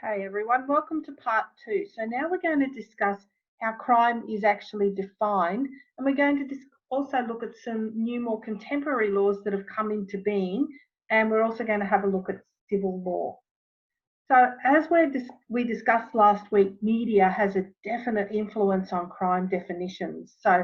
Okay, everyone, welcome to part two. So now we're going to discuss how crime is actually defined, and we're going to also look at some new, more contemporary laws that have come into being, and we're also going to have a look at civil law. So as we discussed last week, media has a definite influence on crime definitions. So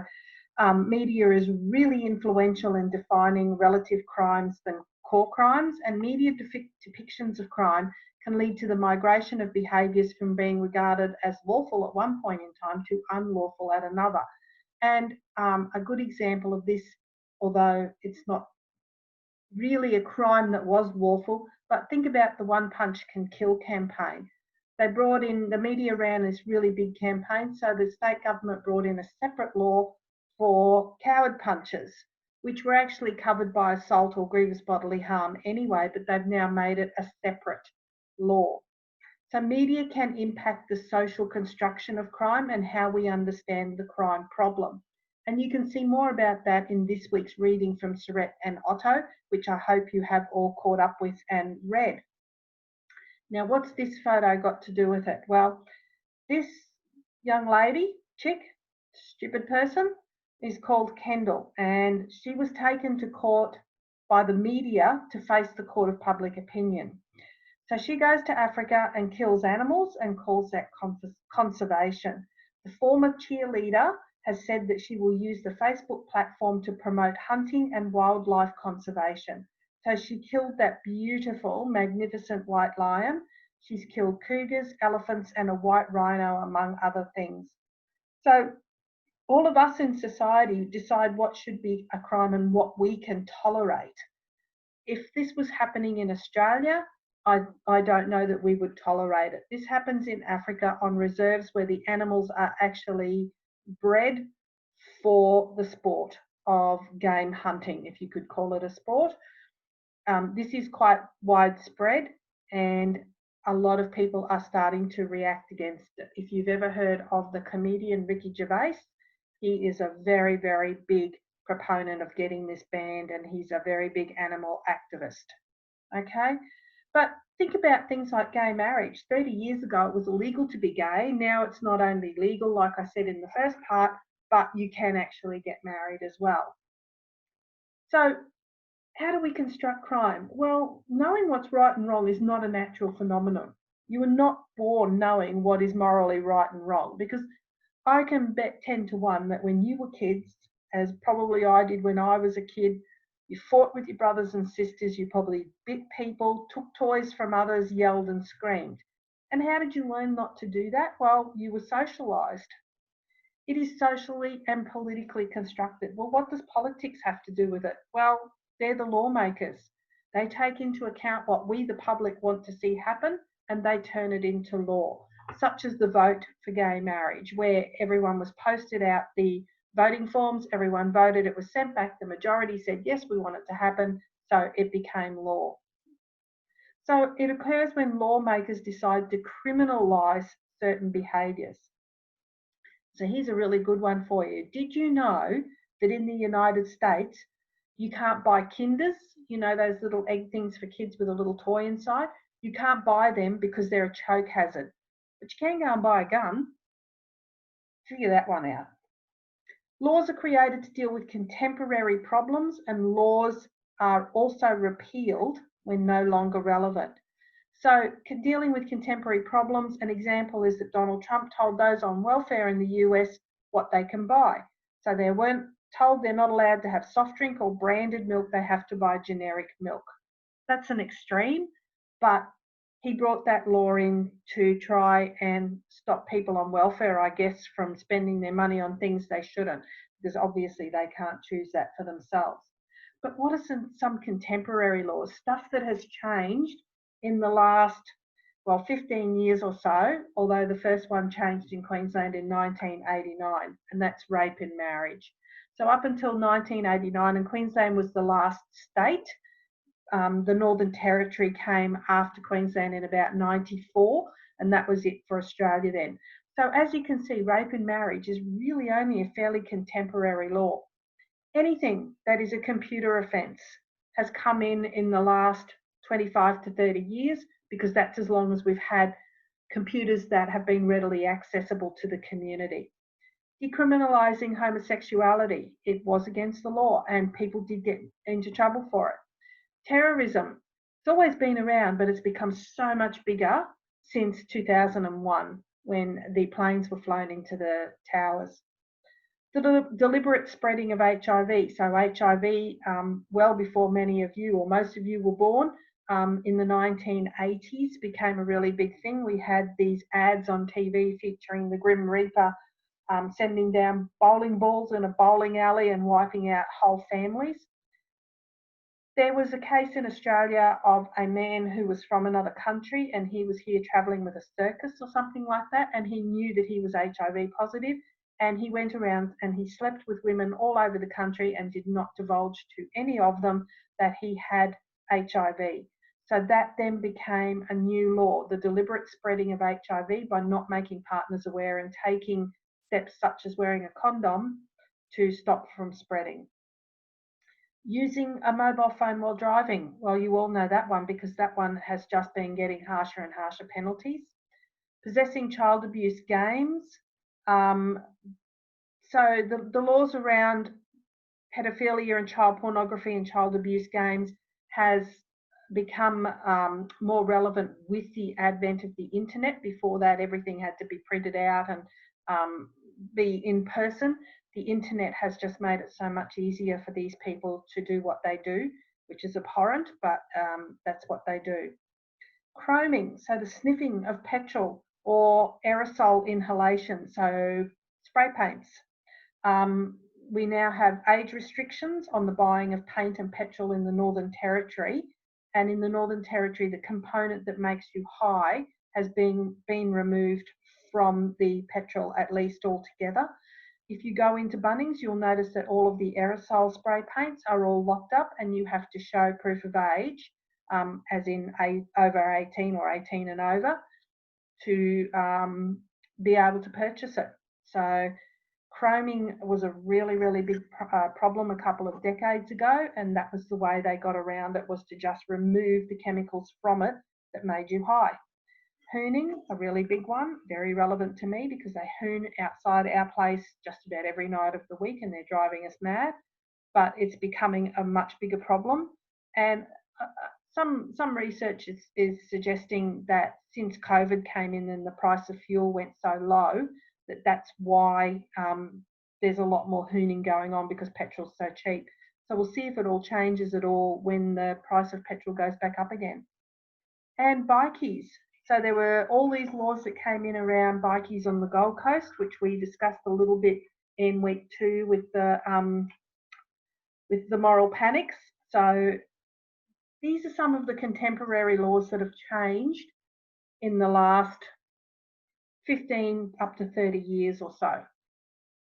media is really influential in defining relative crimes than core crimes, and media depictions of crime can lead to the migration of behaviours from being regarded as lawful at one point in time to unlawful at another. And a good example of this, although it's not really a crime that was lawful, but think about the One Punch Can Kill campaign. They brought in, the media ran this really big campaign, so the state government brought in a separate law for coward punches, which were actually covered by assault or grievous bodily harm anyway, but they've now made it a separate law. So media can impact the social construction of crime and how we understand the crime problem. And you can see more about that in this week's reading from Surette and Otto, which I hope you have all caught up with and read. Now, what's this photo got to do with it? Well, this young lady, chick, stupid person, is called Kendall, and she was taken to court by the media to face the court of public opinion. So she goes to Africa and kills animals and calls that conservation. The former cheerleader has said that she will use the Facebook platform to promote hunting and wildlife conservation. So she killed that beautiful, magnificent white lion. She's killed cougars, elephants, and a white rhino, among other things. So all of us in society decide what should be a crime and what we can tolerate. If this was happening in Australia, I don't know that we would tolerate it. This happens in Africa on reserves where the animals are actually bred for the sport of game hunting, if you could call it a sport. This is quite widespread, and a lot of people are starting to react against it. If you've ever heard of the comedian Ricky Gervais, he is a very, very big proponent of getting this banned, and he's a very big animal activist. Okay, but think about things like gay marriage. 30 years ago, it was illegal to be gay. Now it's not only legal, like I said in the first part, but you can actually get married as well. So how do we construct crime? Well, knowing what's right and wrong is not a natural phenomenon. You are not born knowing what is morally right and wrong, because I can bet 10 to 1 that when you were kids, as probably I did when I was a kid, you fought with your brothers and sisters, you probably bit people, took toys from others, yelled and screamed. And how did you learn not to do that? Well, you were socialised. It is socially and politically constructed. Well, what does politics have to do with it? Well, they're the lawmakers. They take into account what we, the public, want to see happen, and they turn it into law, such as the vote for gay marriage, where everyone was posted out the voting forms, everyone voted, it was sent back, the majority said, yes, we want it to happen, so it became law. So it occurs when lawmakers decide to criminalise certain behaviours. So here's a really good one for you. Did you know that in the United States, you can't buy Kinders, you know, those little egg things for kids with a little toy inside? You can't buy them because they're a choke hazard. But you can go and buy a gun. Figure that one out. Laws are created to deal with contemporary problems, and laws are also repealed when no longer relevant. So dealing with contemporary problems, an example is that Donald Trump told those on welfare in the US what they can buy. So they weren't told they're not allowed to have soft drink or branded milk, they have to buy generic milk. That's an extreme, but he brought that law in to try and stop people on welfare, I guess, from spending their money on things they shouldn't, because obviously they can't choose that for themselves. But what are some contemporary laws, stuff that has changed in the last, 15 years or so, although the first one changed in Queensland in 1989, and that's rape in marriage. So up until 1989, and Queensland was the last state, the Northern Territory came after Queensland in about 94, and that was it for Australia then. So as you can see, rape in marriage is really only a fairly contemporary law. Anything that is a computer offence has come in the last 25 to 30 years, because that's as long as we've had computers that have been readily accessible to the community. Decriminalising homosexuality, it was against the law and people did get into trouble for it. Terrorism, it's always been around, but it's become so much bigger since 2001 when the planes were flown into the towers. The deliberate spreading of HIV. So HIV, well before many of you or most of you were born, in the 1980s became a really big thing. We had these ads on TV featuring the Grim Reaper sending down bowling balls in a bowling alley and wiping out whole families. There was a case in Australia of a man who was from another country and he was here travelling with a circus or something like that, and he knew that he was HIV positive, and he went around and he slept with women all over the country and did not divulge to any of them that he had HIV. So that then became a new law, the deliberate spreading of HIV by not making partners aware and taking steps such as wearing a condom to stop from spreading. Using a mobile phone while driving, well, you all know that one because that one has just been getting harsher and harsher penalties. Possessing child abuse games. So the laws around pedophilia and child pornography and child abuse games has become more relevant with the advent of the internet. Before that, everything had to be printed out and be in person. The internet has just made it so much easier for these people to do what they do, which is abhorrent, but that's what they do. Chroming, so the sniffing of petrol or aerosol inhalation, so spray paints. We now have age restrictions on the buying of paint and petrol in the Northern Territory. And in the Northern Territory, the component that makes you high has been removed from the petrol, at least altogether. If you go into Bunnings, you'll notice that all of the aerosol spray paints are all locked up and you have to show proof of age, as in over 18 or 18 and over, to be able to purchase it. So chroming was a really, really big problem a couple of decades ago, and that was the way they got around it, was to just remove the chemicals from it that made you high. Hooning, a really big one, very relevant to me because they hoon outside our place just about every night of the week and they're driving us mad, but it's becoming a much bigger problem. And some research is suggesting that since COVID came in and the price of fuel went so low, that's why there's a lot more hooning going on because petrol's so cheap. So we'll see if it all changes at all when the price of petrol goes back up again. And bikies. So there were all these laws that came in around bikies on the Gold Coast, which we discussed a little bit in week 2 with the moral panics. So these are some of the contemporary laws that have changed in the last 15 up to 30 years or so,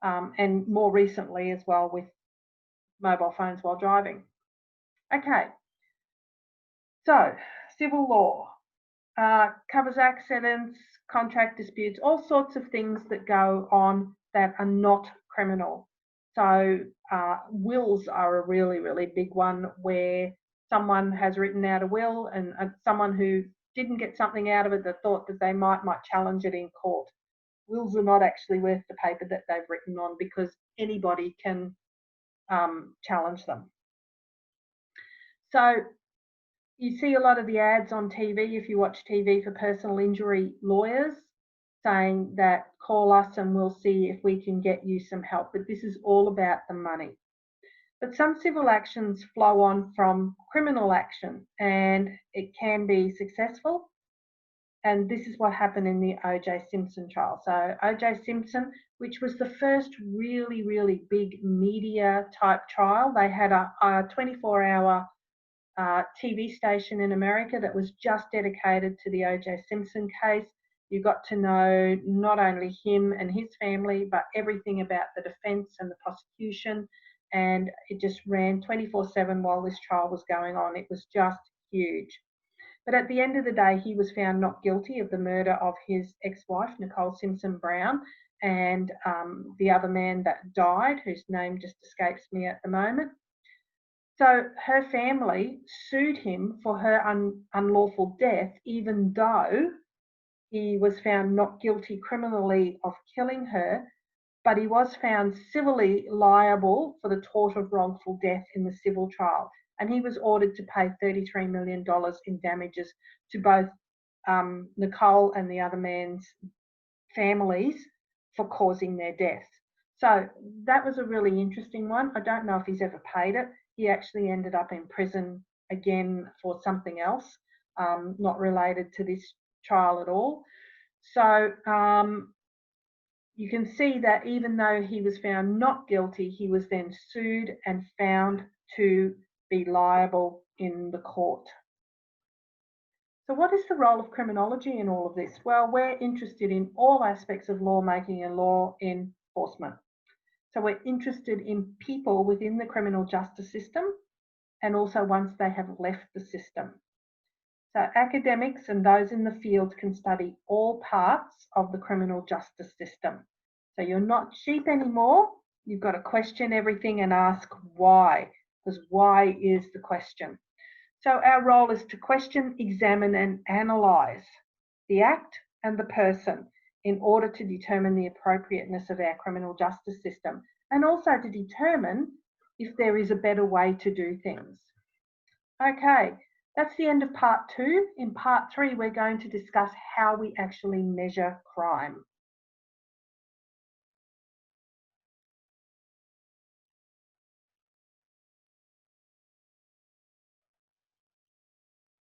and more recently as well with mobile phones while driving. Okay, so civil law. Covers accidents, contract disputes, all sorts of things that go on that are not criminal. So wills are a really, really big one where someone has written out a will and someone who didn't get something out of it that thought that they might challenge it in court. Wills are not actually worth the paper that they've written on because anybody can challenge them. So you see a lot of the ads on TV, if you watch TV, for personal injury lawyers saying that call us and we'll see if we can get you some help. But this is all about the money. But some civil actions flow on from criminal action and it can be successful. And this is what happened in the O.J. Simpson trial. So O.J. Simpson, which was the first really, really big media type trial, they had a 24-hour TV station in America that was just dedicated to the O.J. Simpson case. You got to know not only him and his family, but everything about the defence and the prosecution. And it just ran 24/7 while this trial was going on. It was just huge. But at the end of the day, he was found not guilty of the murder of his ex-wife, Nicole Simpson Brown, and the other man that died, whose name just escapes me at the moment. So her family sued him for her unlawful death, even though he was found not guilty criminally of killing her, but he was found civilly liable for the tort of wrongful death in the civil trial. And he was ordered to pay $33 million in damages to both Nicole and the other man's families for causing their death. So that was a really interesting one. I don't know if he's ever paid it. He actually ended up in prison again for something else, not related to this trial at all. So you can see that even though he was found not guilty, he was then sued and found to be liable in the court. So what is the role of criminology in all of this? Well, we're interested in all aspects of lawmaking and law enforcement. So we're interested in people within the criminal justice system and also once they have left the system. So academics and those in the field can study all parts of the criminal justice system. So you're not sheep anymore. You've got to question everything and ask why, because why is the question. So our role is to question, examine and analyse the act and the person in order to determine the appropriateness of our criminal justice system and also to determine if there is a better way to do things. Okay, that's the end of part 2. In part 3, we're going to discuss how we actually measure crime.